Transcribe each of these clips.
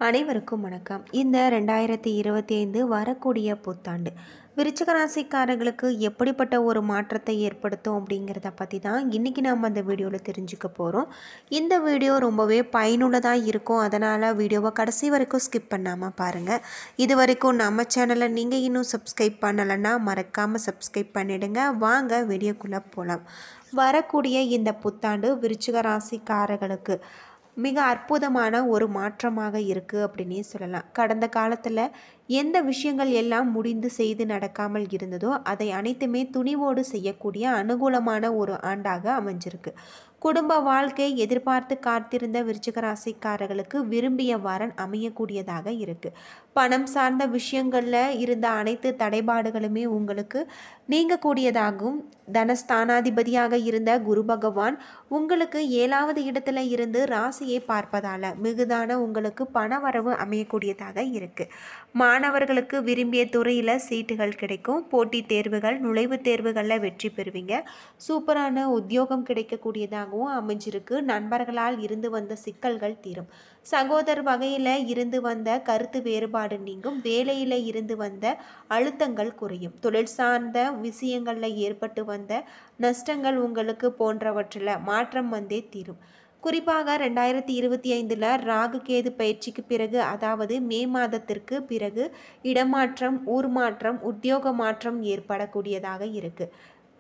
அனைவருக்கும் வணக்கம். இந்த 2025 வரக்கூடிய புத்தாண்டு விருச்சிக ராசிக்காரர்களுக்கு எப்படிப்பட்ட ஒரு மாற்றத்தை ஏற்படுத்தும் அப்படிங்கிறத பற்றி தான் இன்றைக்கி நம்ம அந்த வீடியோவில் தெரிஞ்சுக்க போகிறோம். இந்த வீடியோ ரொம்பவே பயனுள்ளதாக இருக்கும். அதனால் வீடியோவை கடைசி வரைக்கும் ஸ்கிப் பண்ணாமல் பாருங்கள். இது வரைக்கும் நம்ம சேனலை நீங்கள் இன்னும் சப்ஸ்கிரைப் பண்ணலைன்னா மறக்காமல் சப்ஸ்கிரைப் பண்ணிவிடுங்க. வாங்க வீடியோக்குள்ளே போகலாம். வரக்கூடிய இந்த புத்தாண்டு விருச்சிக ராசிக்காரர்களுக்கு மிக அற்புதமான ஒரு மாற்றமாக இருக்குது அப்படின்னே சொல்லலாம். கடந்த காலத்தில் எந்த விஷயங்கள் எல்லாம் முடிந்து செய்து நடக்காமல் இருந்ததோ அதை அனைத்துமே துணிவோடு செய்யக்கூடிய அனுகூலமான ஒரு ஆண்டாக அமைஞ்சிருக்கு. குடும்ப வாழ்க்கை எதிர்பார்த்து காத்திருந்த விருச்சிக ராசிக்காரர்களுக்கு விரும்பிய வரன் அமையக்கூடியதாக இருக்குது. பணம் சார்ந்த விஷயங்களில் இருந்த அனைத்து தடைபாடுகளுமே உங்களுக்கு நீங்கக்கூடியதாகவும், தனஸ்தானாதிபதியாக இருந்த குரு பகவான் உங்களுக்கு 7வது இடத்துல இருந்து ராசியை பார்ப்பதால் மிகுதான உங்களுக்கு பணவரவு அமையக்கூடியதாக இருக்குது. மாணவர்களுக்கு விரும்பிய துறையில் சீட்டுகள் கிடைக்கும். போட்டித் தேர்வுகள், நுழைவுத் தேர்வுகளில் வெற்றி பெறுவீங்க. சூப்பரான உத்தியோகம் கிடைக்கக்கூடியதாகவும் அமைஞ்சிருக்கு. நண்பர்களால் இருந்து வந்த சிக்கல்கள் தீரும். சகோதரர் வகையில் இருந்து வந்த கருத்து வேறுபாடு நீங்கும். வேலையில் இருந்து வந்த அழுத்தங்கள் குறையும். தொழில் சார்ந்த விஷயங்களில் ஏற்பட்டு வந்த நஷ்டங்கள் உங்களுக்கு போன்றவற்றில் மாற்றம் வந்தே தீரும். குறிப்பாக 2025 ராகு கேது பயிற்சிக்கு பிறகு, அதாவது மே மாதத்திற்கு பிறகு இடமாற்றம், ஊர் மாற்றம், உத்தியோக மாற்றம் ஏற்படக்கூடியதாக இருக்குது.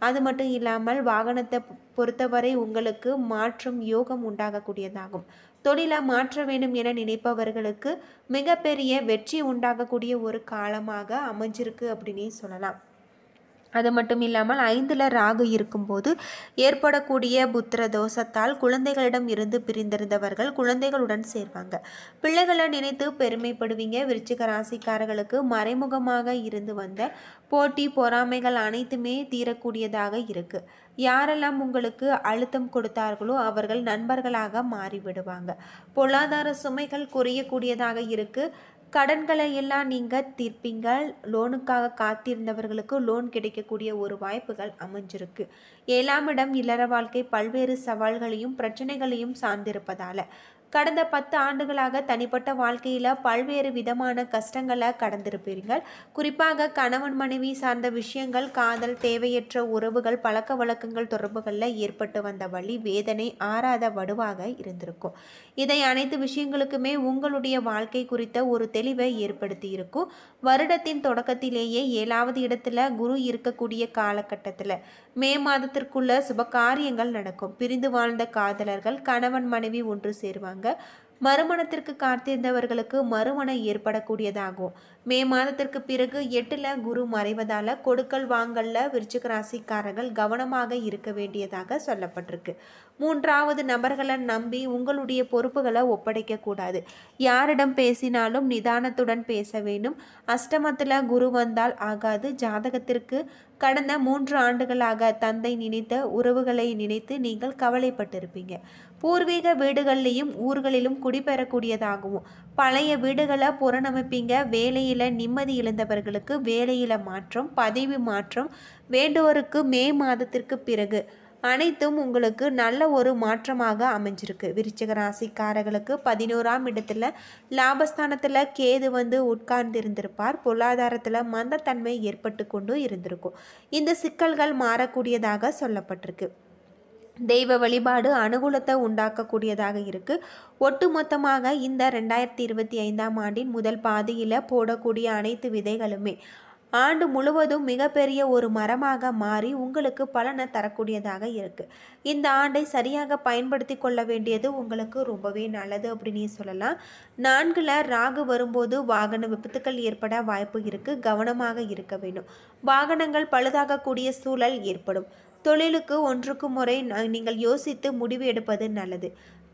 அது மட்டும் இல்லாமல் வாகனத்தை பொறுத்தவரை உங்களுக்கு மாற்றம் யோகம் உண்டாகக்கூடியதாகும். தொழிலை மாற்ற வேண்டும் என நினைப்பவர்களுக்கு மிகப்பெரிய வெற்றி உண்டாகக்கூடிய ஒரு காலமாக அமைஞ்சிருக்கு அப்படின்னே சொல்லலாம். அது மட்டும் இல்லாமல் 5ல் ராகு இருக்கும்போது ஏற்படக்கூடிய புத்திர தோஷத்தால் குழந்தைகளிடம் இருந்து பிரிந்திருந்தவர்கள் குழந்தைகளுடன் சேர்வாங்க. பிள்ளைகளை நினைத்து பெருமைப்படுவீங்க. விருச்சிக ராசிக்காரர்களுக்கு மறைமுகமாக இருந்து வந்த போட்டி பொறாமைகள் அனைத்துமே தீரக்கூடியதாக இருக்குது. யாரெல்லாம் உங்களுக்கு அழுத்தம் கொடுத்தார்களோ அவர்கள் நண்பர்களாக மாறிவிடுவாங்க. பொருளாதார சுமைகள் குறையக்கூடியதாக இருக்குது. கடன்களை எல்லாம் நீங்கள் தீர்ப்பீங்கள். லோனுக்காக காத்திருந்தவர்களுக்கு லோன் கிடைக்கக்கூடிய ஒரு வாய்ப்புகள் அமைஞ்சிருக்கு. 7ஆம் இடம் இல்லற வாழ்க்கை பல்வேறு சவால்களையும் பிரச்சனைகளையும் சார்ந்திருப்பதால் கடந்த 10 ஆண்டுகளாக தனிப்பட்ட வாழ்க்கையில் பல்வேறு விதமான கஷ்டங்களை கடந்திருப்பீர்கள். குறிப்பாக கணவன் மனைவி சார்ந்த விஷயங்கள், காதல், தேவையற்ற உறவுகள், பழக்க வழக்கங்கள் தொடர்புகளில் ஏற்பட்டு வந்த வலி, வேதனை ஆறாத வடுவாக இருந்திருக்கும். இதை அனைத்து விஷயங்களுக்குமே உங்களுடைய வாழ்க்கை குறித்த ஒரு தெளிவை ஏற்படுத்தி இருக்கும். வருடத்தின் தொடக்கத்திலேயே 7வது இடத்துல குரு இருக்கக்கூடிய காலகட்டத்தில் மே மாதத்திற்குள்ள சுப காரியங்கள் நடக்கும். பிரிந்து வாழ்ந்த காதலர்கள் கணவன் மனைவி ஒன்று சேருவாங்க. மறுமணத்திற்கு காத்திருந்தவர்களுக்கு மறுமணம் ஏற்படக்கூடியதாகும். மே மாதத்திற்கு பிறகு 8ல் குரு மறைவதால் கொடுக்கல் வாங்கல்ல விருச்சிக ராசிக்காரர்கள் கவனமாக இருக்க வேண்டியதாக சொல்லப்பட்டிருக்கு. 3வது நபர்களை நம்பி உங்களுடைய பொறுப்புகளை ஒப்படைக்க கூடாது. யாரிடம் பேசினாலும் நிதானத்துடன் பேச வேண்டும். அஷ்டமத்தில் குரு வந்தால் ஆகாது. ஜாதகத்திற்கு கடந்த 3 ஆண்டுகளாக தந்தை நினைத்த உறவுகளை நினைத்து நீங்கள் கவலைப்பட்டிருப்பீங்க. பூர்வீக வீடுகளிலும் ஊர்களிலும் குடிபெறக்கூடியதாகவும் பழைய வீடுகளை புறநமைப்பீங்க. வேலையில் நிம்மதி இழந்தவர்களுக்கு வேலையில் மாற்றம், பதவி மாற்றம் வேண்டுவோருக்கு மே மாதத்திற்கு பிறகு அனைத்தும் உங்களுக்கு நல்ல ஒரு மாற்றமாக அமைஞ்சிருக்கு. விருச்சிக ராசிக்காரர்களுக்கு 11ஆம் இடத்துல லாபஸ்தானத்தில் கேது வந்து உட்கார்ந்திருந்திருப்பார். பொருளாதாரத்தில் மந்தத்தன்மை ஏற்பட்டு கொண்டு இருந்திருக்கும். இந்த சிக்கல்கள் மாறக்கூடியதாக சொல்லப்பட்டிருக்கு. தெய்வ வழிபாடு அனுகூலத்தை உண்டாக்கக்கூடியதாக இருக்குது. ஒட்டுமொத்தமாக இந்த 2025ஆம் ஆண்டின் முதல் பாதியில் போடக்கூடிய அனைத்து விதைகளுமே ஆண்டு முழுவதும் மிகப்பெரிய ஒரு மரமாக மாறி உங்களுக்கு பலனை தரக்கூடியதாக இருக்குது. இந்த ஆண்டை சரியாக பயன்படுத்தி கொள்ள வேண்டியது உங்களுக்கு ரொம்பவே நல்லது அப்படின்னு சொல்லலாம். 4ல் ராகு வரும்போது வாகன விபத்துக்கள் ஏற்பட வாய்ப்பு இருக்குது. கவனமாக இருக்க வேண்டும். வாகனங்கள் பழுதாகக்கூடிய சூழல் ஏற்படும். தொழிலுக்கு ஒன்றுக்கு முறை நீங்கள் யோசித்து முடிவு எடுப்பது நல்லது.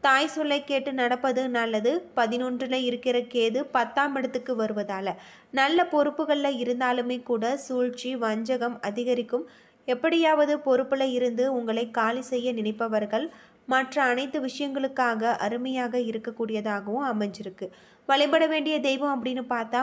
தாய் சொல்லை கேட்டு நடப்பது நல்லது. 11ல் இருக்கிற கேது 10ஆம் இடத்துக்கு வருவதால் நல்ல பொறுப்புகளில் இருந்தாலுமே கூட சூழ்ச்சி, வஞ்சகம் அதிகரிக்கும். எப்படியாவது பொறுப்பில் இருந்து உங்களை காலி செய்ய நினைப்பவர்கள் மற்ற அனைத்து விஷயங்களுக்காக அருமையாக இருக்கக்கூடியதாகவும் அமைஞ்சிருக்கு. வழிபட வேண்டிய தெய்வம் அப்படின்னு பார்த்தா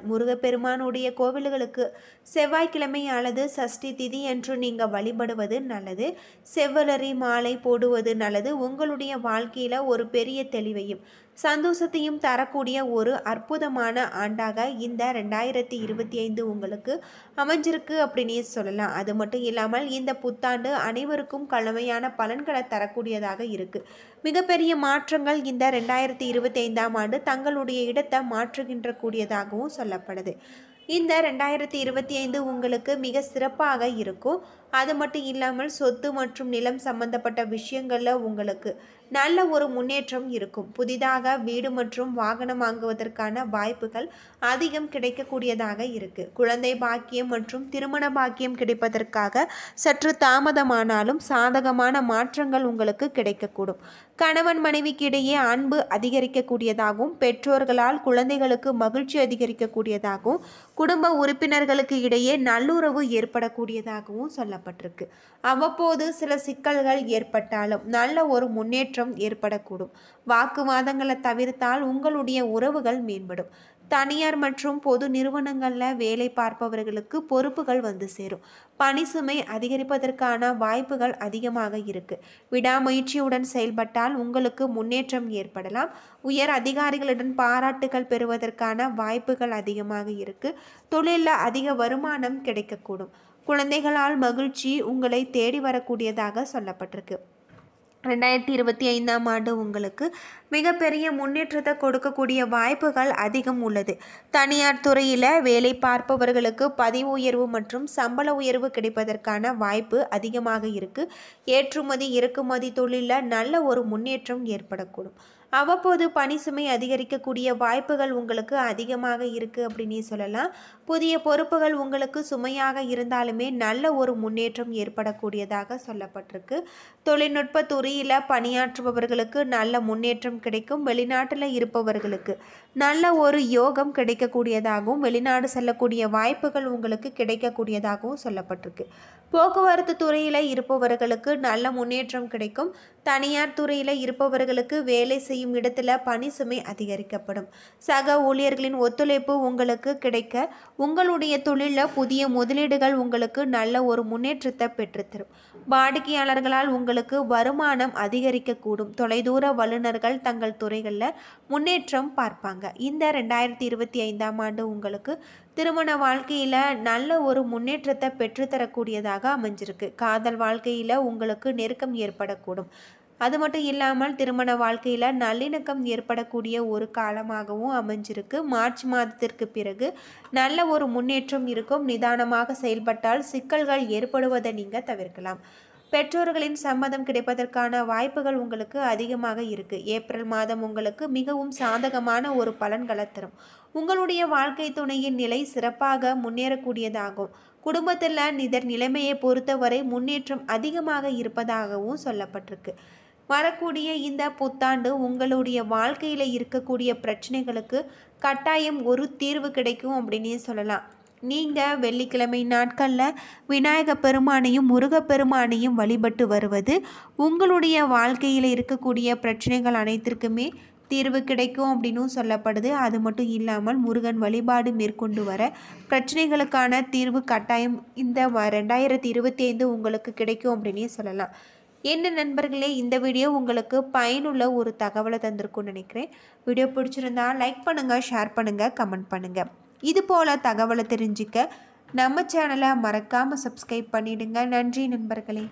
முருகப்பெருமானுடைய கோவில்களுக்கு செவ்வாய்க்கிழமை அல்லது சஷ்டி திதி என்று நீங்கள் வழிபடுவது நல்லது. செவ்வலரி மாலை போடுவது நல்லது. உங்களுடைய வாழ்க்கையில் ஒரு பெரிய தெளிவையும் சந்தோஷத்தையும் தரக்கூடிய ஒரு அற்புதமான ஆண்டாக இந்த 2025 உங்களுக்கு அமைஞ்சிருக்கு அப்படின்னே சொல்லலாம். அது மட்டும் இல்லாமல் இந்த புத்தாண்டு அனைவருக்கும் கலவையான பலன்களை தரக்கூடியதாக இருக்குது. மிகப்பெரிய மாற்றங்கள் இந்த 2025ஆம் ஆண்டு தங்களுடைய இடத்தை மாற்றுகின்ற கூடியதாகவும் சொல்லப்படுது. இந்த 2025 உங்களுக்கு மிக சிறப்பாக இருக்கும். அது மட்டும் இல்லாமல் சொத்து மற்றும் நிலம் சம்பந்தப்பட்ட விஷயங்களில் உங்களுக்கு நல்ல ஒரு முன்னேற்றம் இருக்கும். புதிதாக வீடு மற்றும் வாகனம் வாங்குவதற்கான வாய்ப்புகள் அதிகம் கிடைக்கக்கூடியதாக இருக்குது. குழந்தை பாக்கியம் மற்றும் திருமண பாக்கியம் கிடைப்பதற்காக சற்று தாமதமானாலும் சாதகமான மாற்றங்கள் உங்களுக்கு கிடைக்கக்கூடும். கணவன் மனைவிக்கு இடையே அன்பு அதிகரிக்கக்கூடியதாகவும் பெற்றோர்களால் குழந்தைகளுக்கு மகிழ்ச்சி அதிகரிக்கக்கூடியதாகவும் குடும்ப உறுப்பினர்களுக்கு இடையே நல்லுறவு ஏற்படக்கூடியதாகவும் சொல்லப்பட்டிருக்கு. அவ்வப்போது சில சிக்கல்கள் ஏற்பட்டாலும் நல்ல ஒரு முன்னேற்றம் ஏற்படக்கூடும். வாக்குவாதங்களை தவிர்த்தால் உங்களுடைய உறவுகள் மேம்படும். தனியார் மற்றும் பொது நிறுவனங்களில் வேலை பார்ப்பவர்களுக்கு பொறுப்புகள் வந்து சேரும். பணி சுமை அதிகரிப்பதற்கான வாய்ப்புகள் அதிகமாக இருக்குது. விடாமுயற்சியுடன் செயல்பட்டால் உங்களுக்கு முன்னேற்றம் ஏற்படலாம். உயர் அதிகாரிகளுடன் பாராட்டுகள் பெறுவதற்கான வாய்ப்புகள் அதிகமாக இருக்குது. தொழிலில் அதிக வருமானம் கிடைக்கக்கூடும். குழந்தைகளால் மகிழ்ச்சி உங்களை தேடி வரக்கூடியதாக சொல்லப்பட்டிருக்கு. 2025ஆம் ஆண்டு உங்களுக்கு மிகப்பெரிய முன்னேற்றத்தை கொடுக்கக்கூடிய வாய்ப்புகள் அதிகம் உள்ளது. தனியார் துறையில் வேலை பார்ப்பவர்களுக்கு பதவி உயர்வு மற்றும் சம்பள உயர்வு கிடைப்பதற்கான வாய்ப்பு அதிகமாக இருக்குது. ஏற்றுமதி இறக்குமதி தொழிலில் நல்ல ஒரு முன்னேற்றம் ஏற்படக்கூடும். அவ்வப்போது பணி சுமை அதிகரிக்கக்கூடிய வாய்ப்புகள் உங்களுக்கு அதிகமாக இருக்குது அப்படின்னு சொல்லலாம். புதிய பொறுப்புகள் உங்களுக்கு சுமையாக இருந்தாலுமே நல்ல ஒரு முன்னேற்றம் ஏற்படக்கூடியதாக சொல்லப்பட்டிருக்கு. தொழில்நுட்ப துறையில் பணியாற்றுபவர்களுக்கு நல்ல முன்னேற்றம் கிடைக்கும். வெளிநாட்டில் இருப்பவர்களுக்கு நல்ல ஒரு யோகம் கிடைக்கக்கூடியதாகவும் வெளிநாடு செல்லக்கூடிய வாய்ப்புகள் உங்களுக்கு கிடைக்கக்கூடியதாகவும் சொல்லப்பட்டிருக்கு. போக்குவரத்து துறையில் இருப்பவர்களுக்கு நல்ல முன்னேற்றம் கிடைக்கும். தனியார் துறையில் இருப்பவர்களுக்கு வேலை செய்யும் இடத்துல பணி சுமை அதிகரிக்கப்படும். சக ஊழியர்களின் ஒத்துழைப்பு உங்களுக்கு கிடைக்க உங்களுடைய தொழிலில் புதிய முதலீடுகள் உங்களுக்கு நல்ல ஒரு முன்னேற்றத்தை பெற்றுத்தரும். வாடிக்கையாளர்களால் உங்களுக்கு வருமானம் அதிகரிக்கக்கூடும். தொலைதூர வல்லுநர்கள் தங்கள் துறைகளில் முன்னேற்றம் பார்ப்பாங்க. இந்த 2025ஆம் ஆண்டு உங்களுக்கு திருமண வாழ்க்கையில் நல்ல ஒரு முன்னேற்றத்தை பெற்றுத்தரக்கூடியதாக அமைஞ்சிருக்கு. காதல் வாழ்க்கையில் உங்களுக்கு நெருக்கம் ஏற்படக்கூடும். அது மட்டும் இல்லாமல் திருமண வாழ்க்கையில் நல்லிணக்கம் ஏற்படக்கூடிய ஒரு காலமாகவும் அமைஞ்சிருக்கு. மார்ச் மாதத்திற்கு பிறகு நல்ல ஒரு முன்னேற்றம் இருக்கும். நிதானமாக செயல்பட்டால் சிக்கல்கள் ஏற்படுவதை நீங்கள் தவிர்க்கலாம். பெற்றோர்களின் சம்மதம் கிடைப்பதற்கான வாய்ப்புகள் உங்களுக்கு அதிகமாக இருக்குது. ஏப்ரல் மாதம் உங்களுக்கு மிகவும் சாதகமான ஒரு பலன்களை தரும். உங்களுடைய வாழ்க்கை துணையின் நிலை சிறப்பாக முன்னேறக்கூடியதாகும். குடும்பத்தில் நிலைமையை பொறுத்தவரை முன்னேற்றம் அதிகமாக இருப்பதாகவும் சொல்லப்பட்டிருக்கு. வரக்கூடிய இந்த புத்தாண்டு உங்களுடைய வாழ்க்கையில் இருக்கக்கூடிய பிரச்சனைகளுக்கு கட்டாயம் ஒரு தீர்வு கிடைக்கும் அப்படின்னே சொல்லலாம். நீங்கள் வெள்ளிக்கிழமை நாட்களில் விநாயக பெருமானையும் முருகப்பெருமானையும் வழிபட்டு வருவது உங்களுடைய வாழ்க்கையில் இருக்கக்கூடிய பிரச்சனைகள் அனைத்திற்குமே தீர்வு கிடைக்கும் அப்படின்னும் சொல்லப்படுது. அது மட்டும் இல்லாமல் முருகன் வழிபாடு மேற்கொண்டு வர பிரச்சனைகளுக்கான தீர்வு கட்டாயம் இந்த 2025 உங்களுக்கு கிடைக்கும் அப்படின்னே சொல்லலாம். என்ன நண்பர்களே, இந்த வீடியோ உங்களுக்கு பயனுள்ள ஒரு தகவலை தந்திருக்கும்னு நினைக்கிறேன். வீடியோ பிடிச்சிருந்தா லைக் பண்ணுங்கள், ஷேர் பண்ணுங்கள், கமெண்ட் பண்ணுங்கள். இது போல் தகவலை தெரிஞ்சுக்க நம்ம சேனலை மறக்காமல் சப்ஸ்கிரைப் பண்ணிவிடுங்க. நன்றி நண்பர்களே.